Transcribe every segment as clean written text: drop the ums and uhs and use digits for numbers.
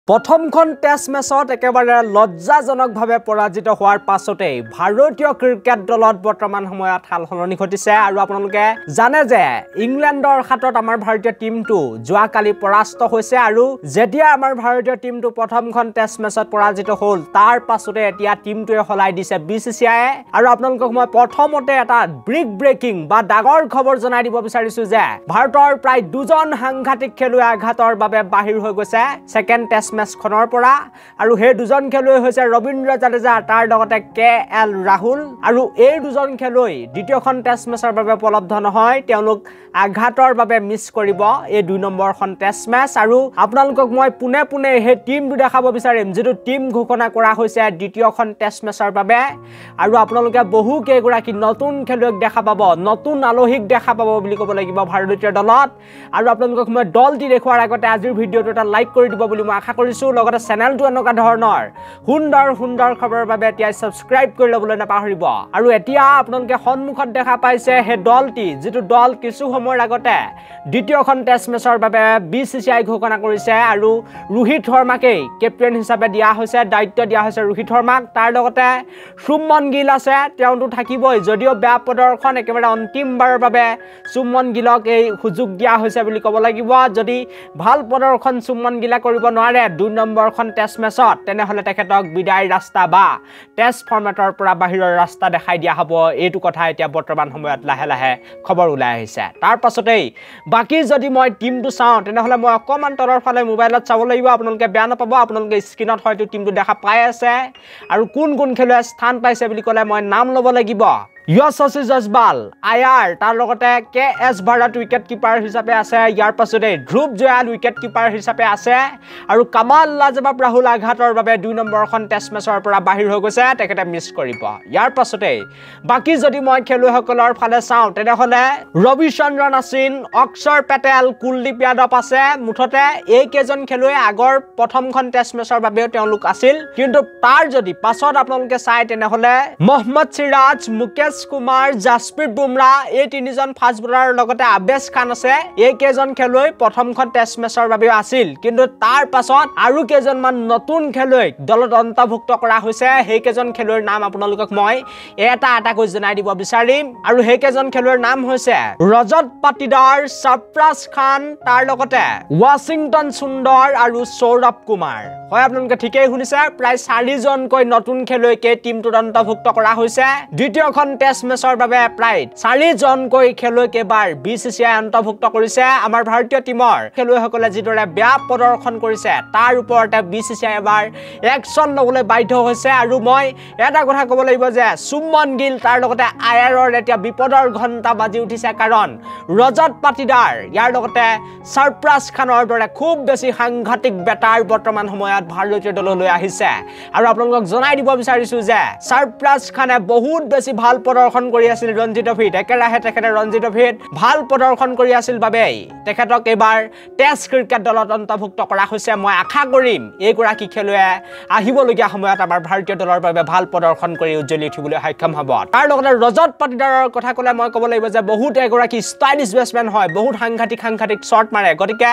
প্ৰথমখন টেষ্ট মেচত একেবাৰে লজ্জাজনকভাৱে পৰাজিত হোৱাৰ পাছতে ভাৰতীয় ক্ৰিকেট দলত বৰ্তমান সময়ত হালসলনি ঘটিছে আৰু আপোনালোকে জানে যে ইংলেণ্ডৰ হাতত আমাৰ ভাৰতীয় টিমটো যোৱাকালি পৰাস্ত হৈছে আৰু যেতিয়া আমাৰ ভাৰতীয় টিমটো প্ৰথমখন টেষ্ট মেচত পৰাজিত হ'ল তাৰ পাছতে এতিয়া টিমটোৱে হলাই দিছে BCCI আৰু আপোনালোকক মই প্ৰথমতে এটা ব্ৰেকিং বা ডাঙৰ খবৰ জনাই দিব বিচাৰিছো যে ভাৰতৰ প্ৰায় দুজন সাংঘাতিক খেলুৱৈ আঘাতৰ বাবে বাহিৰ হৈ গৈছে সেকেন্ড টেষ্ট মেচখনৰ পৰা আৰু হে দুজন খেলুৱৈ হৈছে ৰবীন্দ্ৰ জাদেজা তাৰ লগতে KL ৰাহুল আৰু এই দুজন খেলুৱৈ দ্বিতীয়খন টেষ্ট মেচৰ বাবে উপলব্ধ নহয় তেওঁলোক আঘাতৰ বাবে মিছ কৰিব এই 2 নম্বৰখন টেষ্ট মেচ আৰু আপোনালোকক মই পুনে হে টিমটো দেখাব বিচাৰিম যেটো টিম ঘোষণা কৰা হৈছে দ্বিতীয়খন টেষ্ট মেচৰ বাবে আৰু আপোনালোকে বহু কেইগৰাকী নতুন খেলুৱৈক দেখা পাব নতুন আলোহিক দেখা পাব বুলি ক'ব লাগিব ভাৰতীয় দলত আৰু আপোনালোকক মই দলটি দেখুৱাৰ আগতে আজিৰ ভিডিঅটো এটা লাইক কৰি দিব বুলি মই আশা কৰিছো লগতে চেনেলটো এনেকুৱা ধৰণৰ সুন্দৰ খবৰৰ বাবে এতিয়া সাবস্ক্ৰাইব কৰি লবলৈ নাপাহৰিব আৰু এতিয়া আপোনালোকে সন্মুখত দেখা পাইছে হে দলটি যেটো দল কিছু সময়ৰ আগতে দ্বিতীয়খন টেষ্ট মেচৰ বাবে BCCI ঘোষণা কৰিছে আৰু ৰোহিত শৰ্মাকে কেপ্টেইন হিচাপে দিয়া হৈছে দায়িত্ব দিয়া হৈছে ৰোহিত শৰ্মাক তাৰ লগতে সুমন গিল আছে তেওঁটো থাকিবই যদিও বেয়া প্ৰদৰ্শন একেবাৰে অন্তিমবাৰৰ বাবে সুমন গিলক এই সুযোগ দিয়া হৈছে বুলি ক'ব লাগিব যদি ভাল প্ৰদৰ্শন সুমন গিলা কৰিব নোৱাৰে 2 নম্বৰখন টেষ্ট মেচত তেনেহলে তেখেতক বিদায় ৰাস্তা বা টেষ্ট ফৰ্মেটৰ পৰা বাহিৰৰ ৰাস্তা দেখাই দিয়া হ'ব এইটো কথা এতিয়া বৰ্তমান সময়ত লাহে খবৰ ওলাই আহিছে তাৰ পাছতেই বাকি যদি মই টিমটো চাওঁ তেনেহলে মই অকমান তলৰ ফালে মোবাইলত চাব লাগিব আপোনালোকে বেয়া নাপাব আপোনালোকে স্ক্ৰিনত হয়তো টিমটো দেখা পাই আছে আৰু কোন খেলুৱৈ স্থান পাইছে বুলি ক'লে মই নাম ল'ব লাগিব यशस्वी जसवाल आयार तार लगते KS भारत विकेट कीपर हिसाबे আছে ইয়াৰ পাছতে ধ্ৰুৱ জয়াল উইকেট কিপাৰ হিচাপে আছে আৰু কামাল লাজবাব ৰাহুল আঘাতৰ বাবে 2 নম্বৰখন টেষ্ট মেচৰ পৰা বাহিৰ হৈ গৈছে তেখেতে মিছ কৰিব ইয়াৰ পাছতে বাকি যদি মই খেলুৱৈসকলৰ ফালে চাওঁ তেনেহলে ৰবিচন্দ্ৰন আশ্বিন অক্ষৰ পেটেল কুলদীপ যাদৱ আছে মুঠতে এই কেজন খেলুৱৈ আগৰ প্ৰথমখন টেষ্ট মেচৰ বাবে তেওঁলোক আছিল কিন্তু তাৰ যদি পাছত আপোনালোকে চাই তেনেহলে মোহাম্মদ সিৰাজ মুকেশ কুমাৰ জাসপ্ৰীত বুমৰা এই তিনিজন ফাষ্ট বোলাৰৰ লগতে আবেশ খান আছে এই কেজন খেলুৱৈ প্ৰথমখন টেষ্ট মেচৰ বাবে আছিল কিন্তু তাৰ পাছত আৰু কেজনমান নতুন খেলুৱৈক দলত অন্তৰ্ভুক্ত কৰা হৈছে সেই কেজন খেলুৱৈৰ নাম আপোনালোকক মই এটা কৈ জনাই দিব বিচাৰিম আৰু সেই কেজন খেলুৱৈৰ নাম হৈছে ৰজত পাটিদাৰ সৰফৰাজ খান তাৰ লগতে ৱাশ্বিংটন সুন্দৰ আৰু সৌৰভ কুমাৰ হয় আপোনালোকে ঠিকই শুনিছে প্ৰায় 4 জনকৈ নতুন খেলুৱৈকে টিমটোত অন্তৰ্ভুক্ত কৰা হৈছে দ্বিতীয়খন টেষ্ট মেচৰ বাবে প্ৰায় 4 জনকৈ খেলুৱৈক এবাৰ BCCI অন্তৰ্ভুক্ত কৰিছে আমাৰ ভাৰতীয় টিমৰ খেলুৱৈসকলে যিদৰে বেয়া প্ৰদৰ্শন কৰিছে তাৰ ওপৰতে BCCI এবাৰ একচন লবলৈ বাধ্য হৈছে আৰু মই এটা কথা ক'ব লাগিব যে সুমন গিল তাৰ লগতে আয়াৰৰ এতিয়া বিপদৰ ঘণ্টা বাজি উঠিছে কাৰণ ৰজত পাটিদাৰ ইয়াৰ লগতে সৰফৰাজ খানৰ দৰে খুব বেছি সাংঘাতিক বেটাৰ বৰ্তমান সময়ত ভাৰতীয় দললৈ আহিছে আৰু আপোনালোকক জনাই দিব বিচাৰিছো যে সৰফৰাজ খানে বহুত বেছি ভাল প্ৰদৰ্শন কৰি আছিল ৰঞ্জি ট্ৰফিত একেৰাহে তেখেতে ৰঞ্জি ট্ৰফিত ভাল প্ৰদৰ্শন কৰি আছিল বাবেই তেখেতক এবাৰ টেষ্ট ক্ৰিকেট দলত অন্তৰ্ভুক্ত কৰা হৈছে মই আশা কৰিম এইগৰাকী খেলুৱৈ আহিবলগীয়া সময়ত আমাৰ ভাৰতীয় দলৰ বাবে ভাল প্ৰদৰ্শন কৰি উজ্জ্বলি উঠিবলৈ সক্ষম হ'ব তাৰ লগতে ৰজত পাটিদাৰৰ কথা ক'লে মই ক'ব লাগিব যে বহুত এগৰাকী ষ্টাইলিছ বেটছমেন হয় বহুত সাংঘাতিক শ্বট মাৰে গতিকে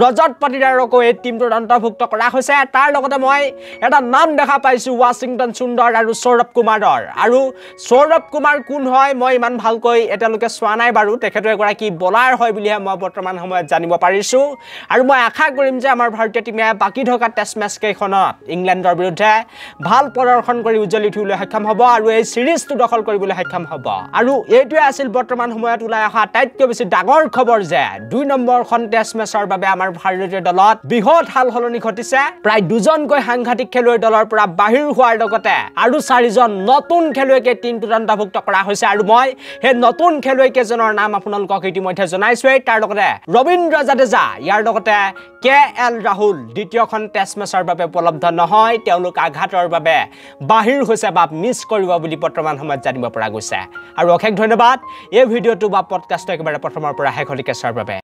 ৰজত পাটিদাৰকো এই টিমটোত অন্তৰ্ভুক্ত কৰা হৈছে তাৰ লগতে মই এটা নাম দেখা পাইছো ৱাশ্বিংটন সুন্দৰ আৰু সৌৰভ কুমাৰৰ আৰু সৌৰভ কুমাৰ কোন হয় মই ইমান ভালকৈ এতিয়ালৈকে চোৱা নাই বাৰু তেখেতে এগৰাকী বলাৰ হয় বুলিহে মই বৰ্তমান সময়ত জানিব পাৰিছো আৰু মই আশা কৰিম যে আমাৰ ভাৰতীয় টিমে বাকি থকা টেষ্ট মেচ কেইখনত ইংলেণ্ডৰ বিৰুদ্ধে ভাল প্ৰদৰ্শন কৰি উজ্জ্বলি উঠিবলৈ সক্ষম হ'ব আৰু এই সিৰিজটো দখল কৰিবলৈ সক্ষম হ'ব আৰু এইটোৱে আছিল বৰ্তমান সময়ত ওলাই অহা আটাইতকৈ বেছি ডাঙৰ খবৰ যে 2 নম্বৰখন টেষ্ট মেচৰ বাবে আমাৰ ভাৰতীয় দলত বৃহৎ হালসলনি ঘটিছে প্ৰায় 2 জনকৈ সাংঘাতিক খেলুৱৈ দলৰ পৰা বাহিৰ হোৱাৰ লগতে আৰু 4 জন নতুন খেলুৱৈকে টিমটোত অন্তৰ্ভুক্ত কৰা হৈছে আৰু মই হে নতুন খেলুৱৈ কেজনৰ নাম আপোনালোকক ইতিমধ্যে জনাইছো তাৰ লগতে ৰবীন্দ্ৰ জাদেজা ইয়াৰ লগতে KL ৰাহুল দ্বিতীয়খন টেষ্ট মেচৰ বাবে উপলব্ধ নহয় তেওঁলোক আঘাতৰ বাবে বাহিৰ হৈছে বা মিছ কৰিব বুলি বৰ্তমান সময়ত জানিব পৰা গৈছে আৰু অশেষ ধন্যবাদ এই ভিডিঅটো বা পডকাষ্টটো একেবাৰে প্ৰথমৰ পৰা শেষলৈকে চোৱাৰ বাবে